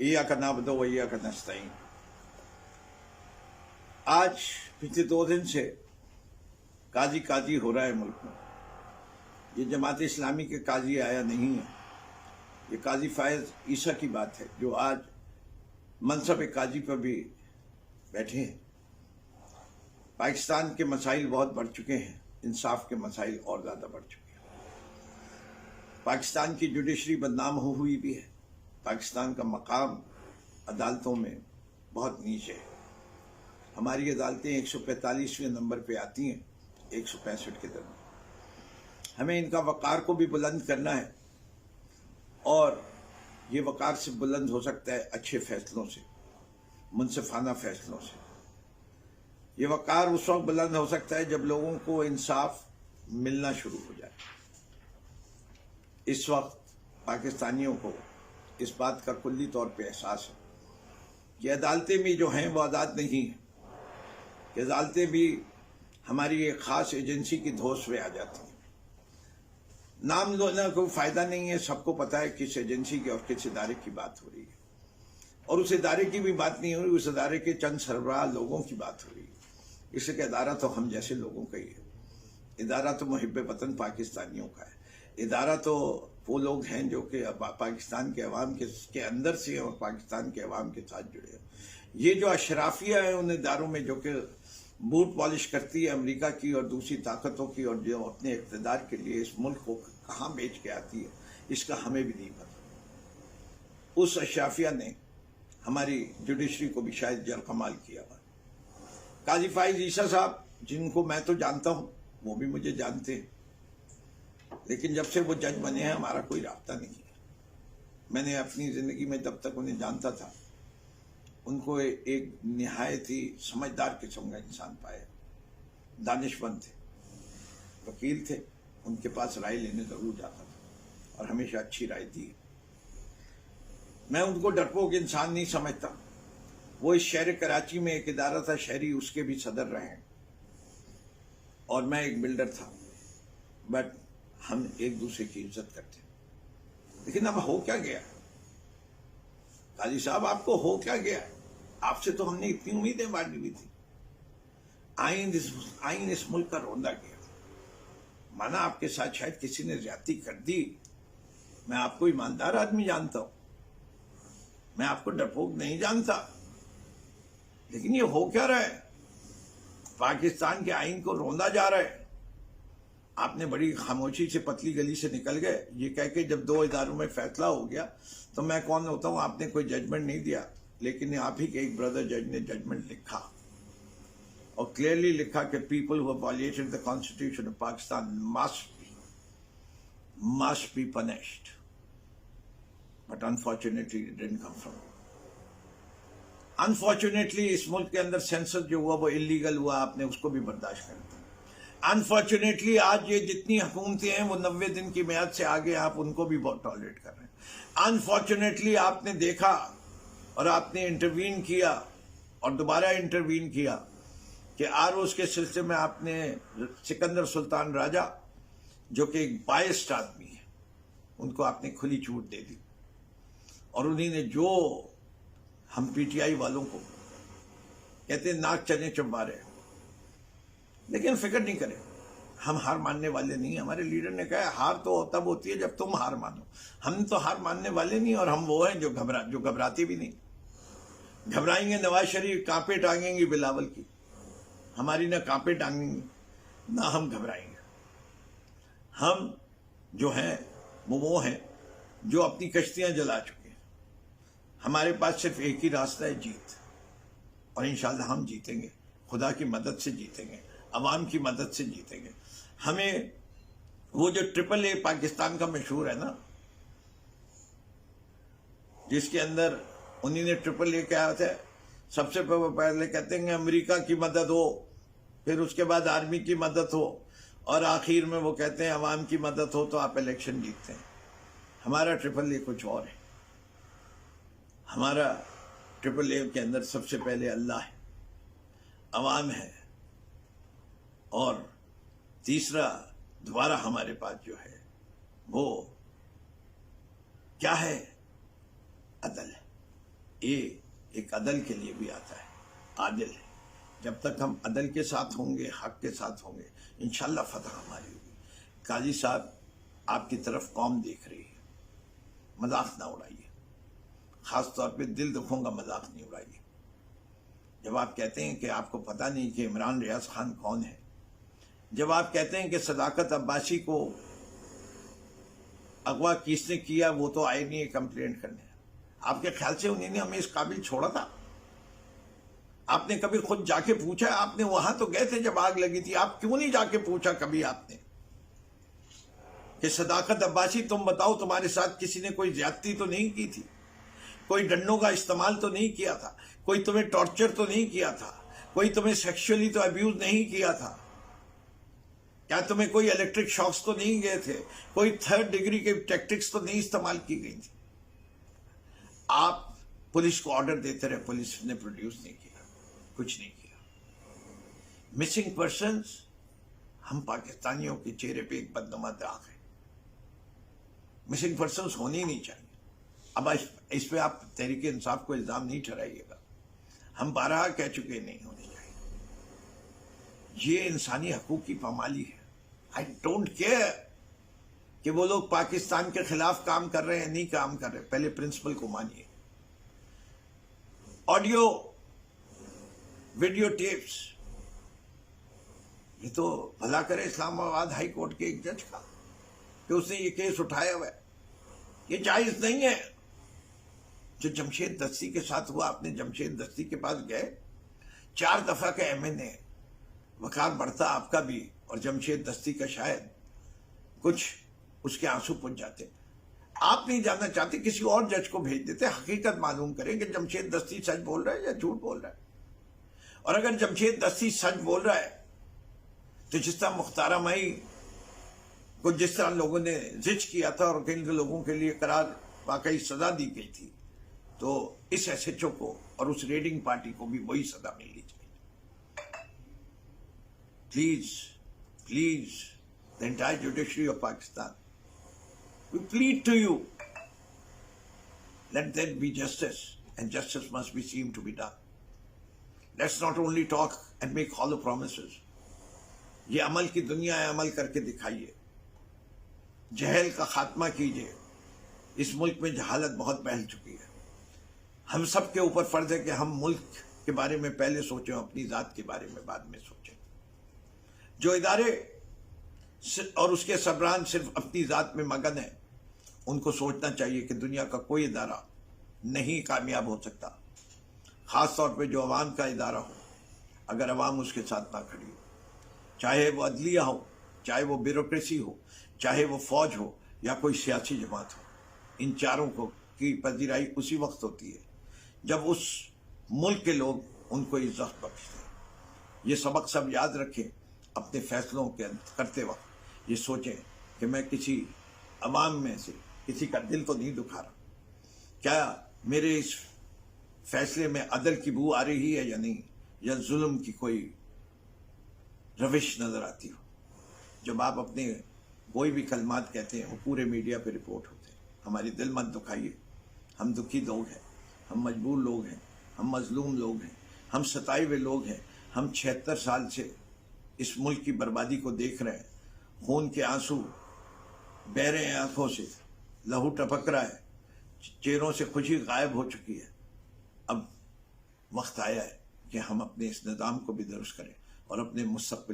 इय्याका नअबुदु व इय्याका नस्तईन। आज पिछले 2 दिन से काजी काजी हो रहा है मुल्क में। ये जमात इस्लामी के काजी आया नहीं है, ये काजी फायज ईसा की बात है जो आज मनसब काजी पर भी बैठे हैं। पाकिस्तान के मसाइल बहुत बढ़ चुके हैं, इंसाफ के मसाइल और ज़्यादा बढ़ चुके हैं। पाकिस्तान की जुडिशरी बदनाम हुई भी है। पाकिस्तान का मकाम अदालतों में बहुत नीचे है। हमारी अदालतें 145वें नंबर पे आती हैं 165 के दरमियान। हमें इनका वक़ार को भी बुलंद करना है और ये वक़ार से बुलंद हो सकता है अच्छे फैसलों से, मुनसिफाना फैसलों से। ये वक़ार उस वक्त बुलंद हो सकता है जब लोगों को इंसाफ मिलना शुरू हो जाए। इस वक्त पाकिस्तानियों को इस बात का कुल्ली तौर पे एहसास है कि अदालतें भी जो हैं वो आज़ाद नहीं हैं, कि अदालतें भी हमारी एक ख़ास एजेंसी की धौंस में आ जाती हैं। नाम लेना कोई फ़ायदा नहीं है, सबको पता है किस एजेंसी की और किस इदारे की बात हो रही है। और उस इदारे की भी बात नहीं हो रही, उस इदारे के चंद सरबराह लोगों की बात हो रही है। इसलिए इदारा तो हम जैसे लोगों का ही है। इदारा तो मुहिब वतन पाकिस्तानियों का है। इदारा तो वो लोग हैं जो कि पाकिस्तान के अवाम के अंदर से हैं और पाकिस्तान के अवाम के साथ जुड़े हैं। ये जो अशराफिया है उन इदारों में जो कि बूट पॉलिश करती है अमेरिका की और दूसरी ताकतों की, और जो अपने इक़्तिदार के लिए इस मुल्क को कहाँ बेच के आती है, इसका हमें भी नहीं पता। उस अशराफिया ने हमारी जुडिशरी को भी शायद जल कमाल किया हुआ। काजी फाइज ईसा साहब, जिनको मैं तो जानता हूँ, वो भी मुझे जानते हैं, लेकिन जब से वो जज बने हैं हमारा कोई राब्ता नहीं है। मैंने अपनी ज़िंदगी में जब तक उन्हें जानता था उनको एक निहायत ही समझदार किस्म का इंसान पाया। दानिशमंद थे, वकील थे, उनके पास राय लेने ज़रूर जाता था और हमेशा अच्छी राय दी। मैं उनको डरपोक इंसान नहीं समझता। वो इस शहर कराची में एक इदारा था शहरी, उसके भी सदर रहे हैं और मैं एक बिल्डर था, बट हम एक दूसरे की इज्जत करते। लेकिन अब हो क्या गया काजी साहब, आपको हो क्या गया? आपसे तो हमने इतनी उम्मीदें बांटी हुई थी। आइन इस मुल्क का रोंदा गया। माना आपके साथ शायद किसी ने ज्यादती कर दी, मैं आपको ईमानदार आदमी जानता हूं, मैं आपको डरपोक नहीं जानता, लेकिन ये हो क्या रहा है? पाकिस्तान के आइन को रोंदा जा रहा है। आपने बड़ी खामोशी से पतली गली से निकल गए ये कह के जब 2 इदारों में फैसला हो गया तो मैं कौन होता हूं, आपने कोई जजमेंट नहीं दिया, लेकिन आप ही के एक ब्रदर जज ने जजमेंट लिखा और क्लियरली लिखा कि people who have violated the constitution of Pakistan must be punished, but unfortunately it didn't come from. Unfortunately इस मुल्क के अंदर सेंसस जो हुआ वो इलीगल हुआ, आपने उसको भी बर्दाश्त कर दिया। अनफॉर्चुनेटली आज ये जितनी हुकूमतें हैं वो 90 दिन की मियाद से आगे, आप उनको भी बहुत टॉलरेट कर रहे हैं। अनफॉर्चुनेटली आपने देखा और आपने इंटरवीन किया और दोबारा इंटरवीन किया कि आरओज़ के सिलसिले में आपने सिकंदर सुल्तान राजा जो कि एक बायस्ड आदमी है उनको आपने खुली छूट दे दी और उन्हीं ने जो हम पीटीआई वालों को कहते हैं नाक चने चुबा रहे, लेकिन फिक्र नहीं करें, हम हार मानने वाले नहीं। हमारे लीडर ने कहा हार तो तब होती है जब तुम हार मानो। हम तो हार मानने वाले नहीं और हम वो हैं जो घबराते भी नहीं। घबराएंगे नवाज शरीफ कांपे टांगेंगी बिलावल की, हमारी ना कांपे टांगेंगी ना हम घबराएंगे। हम जो हैं वो हैं जो अपनी कश्तियां जला चुके हैं। हमारे पास सिर्फ एक ही रास्ता है, जीत, और इंशाल्लाह हम जीतेंगे, खुदा की मदद से जीतेंगे, अवाम की मदद से जीतेंगे। हमें वो जो AAA पाकिस्तान का मशहूर है ना, जिसके अंदर उन्हीं ने AAA क्या होता है, सबसे पहले कहते हैं अमेरिका की मदद हो, फिर उसके बाद आर्मी की मदद हो और आखिर में वो कहते हैं अवाम की मदद हो तो आप इलेक्शन जीतते हैं। हमारा AAA कुछ और है। हमारा AAA के अंदर सबसे पहले अल्लाह है, अवाम है, और तीसरा दोबारा हमारे पास जो है वो क्या है, अदल है। یہ ایک عدل کے لیے بھی آتا ہے، عادل ہے۔ جب تک ہم عدل کے ساتھ ہوں گے، حق کے ساتھ ہوں گے، انشاءاللہ فتح ہماری ہوگی۔ قاضی صاحب، آپ کی طرف قوم دیکھ رہی ہے، مذاق نہ اڑائیے، خاص طور پہ دل دکھوں کا مذاق نہیں اڑائیے۔ جب آپ کہتے ہیں کہ آپ کو پتہ نہیں کہ عمران ریاض خان کون ہے، جب آپ کہتے ہیں کہ صداقت عباسی کو اغوا کس نے کیا، وہ تو آئے نہیں کمپلینٹ کرنے، آپ کے خیال سے انہیں نے ہمیں اس قابل چھوڑا تھا؟ آپ نے کبھی خود جا کے پوچھا؟ آپ نے وہاں تو گئے تھے جب آگ لگی تھی، آپ کیوں نہیں جا کے پوچھا کبھی آپ نے کہ صداقت عباسی تم بتاؤ تمہارے ساتھ کسی نے کوئی زیادتی تو نہیں کی تھی، کوئی ڈنڈوں کا استعمال تو نہیں کیا تھا، کوئی تمہیں ٹارچر تو نہیں کیا تھا، کوئی تمہیں سیکشولی تو ابیوز نہیں کیا تھا، کیا تمہیں کوئی الیکٹرک شاکس تو نہیں گئے تھے، کوئی تھرڈ ڈگری کے ٹیکٹکس تو نہیں استعمال کی گئی تھی؟ آپ پولیس کو آرڈر دیتے رہے، پولیس نے پروڈیوس نہیں کیا، کچھ نہیں کیا۔ مسنگ پرسنز، ہم پاکستانیوں کے چہرے پہ ایک بدنما داغ ہے، مسنگ پرسنز ہونے ہی نہیں چاہیے۔ اب اس پہ آپ تحریک انصاف کو الزام نہیں ٹھہرائیے گا، ہم بارہا کہہ چکے نہیں ہونے چاہیے۔ یہ انسانی حقوق کی پامالی ہے۔ آئی ڈونٹ کیئر کہ وہ لوگ پاکستان کے خلاف کام کر رہے ہیں، نہیں کام کر رہے، پہلے پرنسپل کو مانیے۔ آڈیو ویڈیو ٹیپس، یہ تو بھلا کرے اسلام آباد ہائی کورٹ کے ایک جج کا کہ اس نے یہ کیس اٹھایا ہوا ہے، یہ جائز نہیں ہے۔ جو جمشید دستی کے ساتھ ہوا، آپ نے جمشید دستی کے پاس گئے، 4 دفعہ کا MNA، وقار بڑھتا آپ کا بھی اور جمشید دستی کا، شاید کچھ اس کے آنسو پہنچ جاتے۔ آپ نہیں جاننا چاہتے، کسی اور جج کو بھیج دیتے، حقیقت معلوم کریں کہ جمشید دستی سچ بول رہا ہے یا جھوٹ بول رہا ہے۔ اور اگر جمشید دستی سچ بول رہا ہے تو جس طرح مختار مائی کو جس طرح لوگوں نے زج کیا تھا اور کئی لوگوں کے لیے قرار واقعی سزا دی گئی تھی، تو اس SHO کو اور اس ریڈنگ پارٹی کو بھی وہی سزا ملنی چاہیے۔ Please the entire judiciary of Pakistan, we plead to you, let there be justice, and justice must be seen to be done. Let's not only talk and make hollow promises. یہ عمل کی دنیا ہے، عمل کر کے دکھائیے، جہل کا خاتمہ کیجیے۔ اس ملک میں جہالت بہت پھیل چکی ہے۔ ہم سب کے اوپر فرض ہے کہ ہم ملک کے بارے میں پہلے سوچیں، اپنی ذات کے بارے میں بعد میں سوچیں۔ جو ادارے اور اس کے سربراہ صرف اپنی ذات میں مگن ہیں، ان کو سوچنا چاہیے کہ دنیا کا کوئی ادارہ نہیں کامیاب ہو سکتا، خاص طور پہ جو عوام کا ادارہ ہو، اگر عوام اس کے ساتھ نہ کھڑی ہو، چاہے وہ عدلیہ ہو، چاہے وہ بیوروکریسی ہو، چاہے وہ فوج ہو یا کوئی سیاسی جماعت ہو۔ ان چاروں کی پذیرائی اسی وقت ہوتی ہے جب اس ملک کے لوگ ان کو عزت بخشتے ہیں۔ یہ سبق سب یاد رکھیں، اپنے فیصلوں کے کرتے وقت یہ سوچیں کہ میں کسی عوام میں سے کسی کا دل تو نہیں دکھا رہا، کیا میرے اس فیصلے میں عدل کی بو آ رہی ہے یا نہیں، یا ظلم کی کوئی روش نظر آتی ہو۔ جب آپ اپنے کوئی بھی کلمات کہتے ہیں وہ پورے میڈیا پہ رپورٹ ہوتے ہیں۔ ہماری دل مت دکھائیے، ہم دکھی لوگ ہیں، ہم مجبور لوگ ہیں، ہم مظلوم لوگ ہیں، ہم ستائے ہوئے لوگ ہیں۔ ہم 76 سال سے اس ملک کی بربادی کو دیکھ رہے ہیں، خون کے آنسو بہہ رہے ہیں آنکھوں سے، لہو ٹپک رہا ہے، چہروں سے خوشی غائب ہو چکی ہے۔ اب وقت آیا ہے کہ ہم اپنے اس نظام کو بھی درست کریں اور اپنے مستقبل